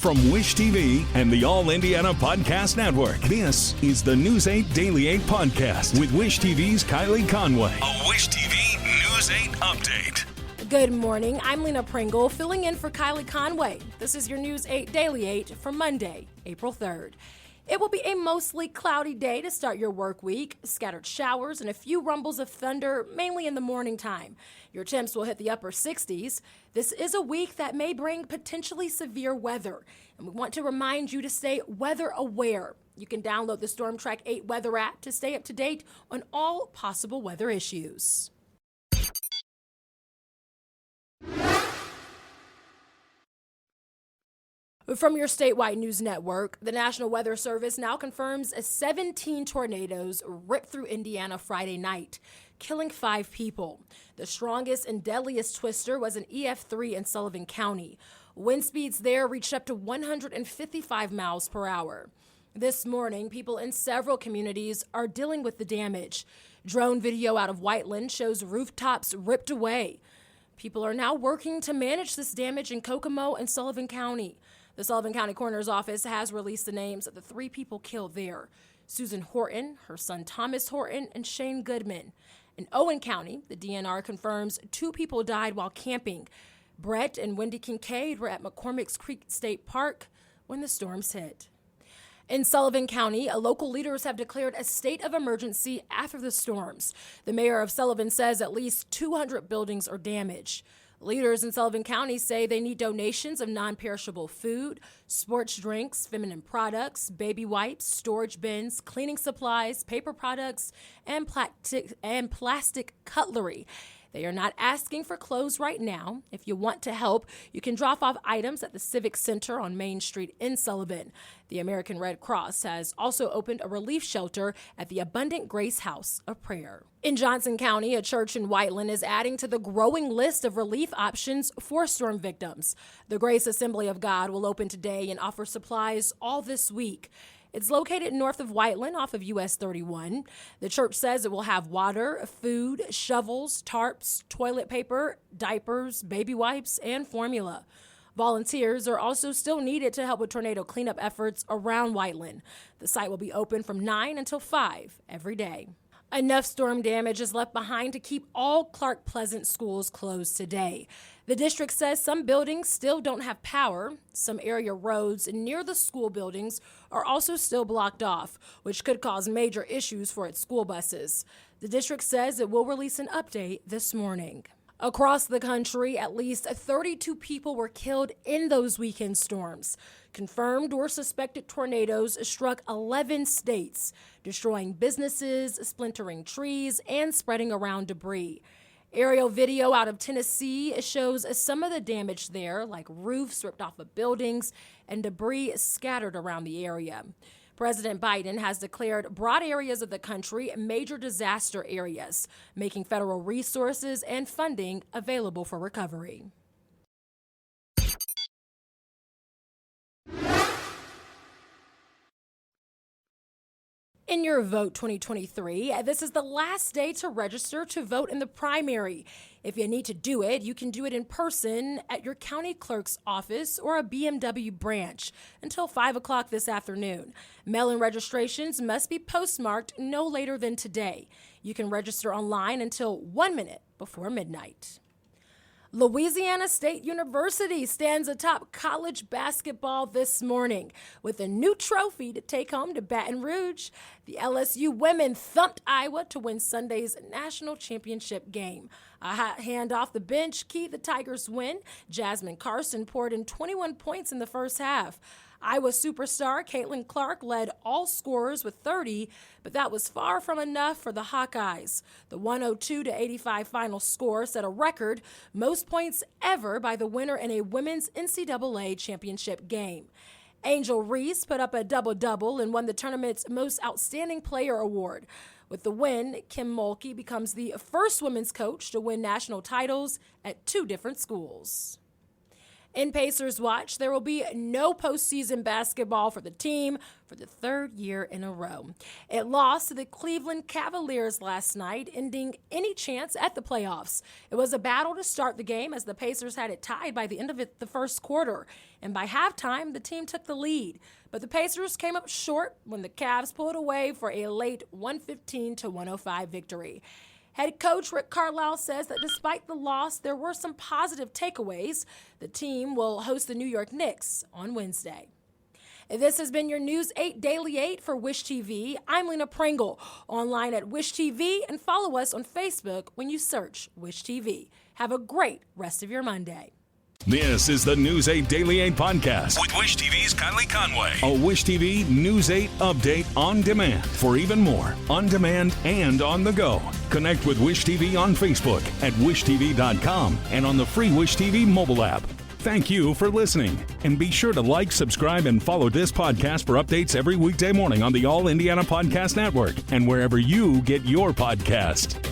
From Wish TV and the All Indiana Podcast Network, this is the News 8 Daily 8 Podcast with Wish TV's Kylie Conway. A Wish TV News 8 update. Good morning. I'm Lena Pringle, filling in for Kylie Conway. This is your News 8 Daily 8 for Monday, April 3rd. It will be a mostly cloudy day to start your work week. Scattered showers and a few rumbles of thunder, mainly in the morning time. Your temps will hit the upper 60s. This is a week that may bring potentially severe weather, and we want to remind you to stay weather aware. You can download the Storm Track 8 weather app to stay up to date on all possible weather issues. From your statewide news network, the National Weather Service now confirms 17 tornadoes ripped through Indiana Friday night, killing 5 people. The strongest and deadliest twister was an EF3 in Sullivan County. Wind speeds there reached up to 155 miles per hour. This morning, people in several communities are dealing with the damage. Drone video out of Whiteland shows rooftops ripped away. People are now working to manage this damage in Kokomo and Sullivan County. The Sullivan County Coroner's Office has released the names of the 3 people killed there: Susan Horton, her son Thomas Horton, and Shane Goodman. In Owen County, the DNR confirms 2 people died while camping. Brett and Wendy Kincaid were at McCormick's Creek State Park when the storms hit. In Sullivan County, local leaders have declared a state of emergency after the storms. The mayor of Sullivan says at least 200 buildings are damaged. Leaders in Sullivan County say they need donations of non-perishable food, sports drinks, feminine products, baby wipes, storage bins, cleaning supplies, paper products, and plastic cutlery. They are not asking for clothes right now. If you want to help, you can drop off items at the Civic Center on Main Street in Sullivan. The American Red Cross has also opened a relief shelter at the Abundant Grace House of Prayer. In Johnson County, a church in Whiteland is adding to the growing list of relief options for storm victims. The Grace Assembly of God will open today and offer supplies all this week. It's located north of Whiteland off of US 31. The church says it will have water, food, shovels, tarps, toilet paper, diapers, baby wipes, and formula. Volunteers are also still needed to help with tornado cleanup efforts around Whiteland. The site will be open from 9 until 5 every day. Enough storm damage is left behind to keep all Clark Pleasant schools closed today. The district says some buildings still don't have power. Some area roads near the school buildings are also still blocked off, which could cause major issues for its school buses. The district says it will release an update this morning. Across the country, at least 32 people were killed in those weekend storms. Confirmed or suspected tornadoes struck 11 states, destroying businesses, splintering trees, and spreading around debris. Aerial video out of Tennessee shows some of the damage there, like roofs ripped off of buildings and debris scattered around the area. President Biden has declared broad areas of the country major disaster areas, making federal resources and funding available for recovery. In your Vote 2023, this is the last day to register to vote in the primary. If you need to do it, you can do it in person at your county clerk's office or a BMW branch until 5 o'clock this afternoon. Mail-in registrations must be postmarked no later than today. You can register online until 1 minute before midnight. Louisiana State University stands atop college basketball this morning with a new trophy to take home to Baton Rouge. The LSU women thumped Iowa to win Sunday's national championship game. A hot hand off the bench keyed the Tigers' win. Jasmine Carson poured in 21 points in the first half. Iowa superstar Caitlin Clark led all scorers with 30, but that was far from enough for the Hawkeyes. The 102-85 final score set a record, most points ever by the winner in a women's NCAA championship game. Angel Reese put up a double-double and won the tournament's Most Outstanding Player award. With the win, Kim Mulkey becomes the first women's coach to win national titles at 2 different schools. In Pacers watch, there will be no postseason basketball for the team for the third year in a row. It lost to the Cleveland Cavaliers last night, ending any chance at the playoffs. It was a battle to start the game as the Pacers had it tied by the end of the first quarter. And by halftime, the team took the lead. But the Pacers came up short when the Cavs pulled away for a late 115-105 victory. Head coach Rick Carlisle says that despite the loss, there were some positive takeaways. The team will host the New York Knicks on Wednesday. This has been your News 8 Daily 8 for Wish TV. I'm Lena Pringle, online at Wish TV, and follow us on Facebook when you search Wish TV. Have a great rest of your Monday. This is the News 8 Daily 8 podcast with Wish TV's Kylie Conway. A Wish TV News 8 update on demand for even more on demand and on the go. Connect with Wish TV on Facebook at wishtv.com and on the free Wish TV mobile app. Thank you for listening. And be sure to like, subscribe, and follow this podcast for updates every weekday morning on the All Indiana Podcast Network and wherever you get your podcast.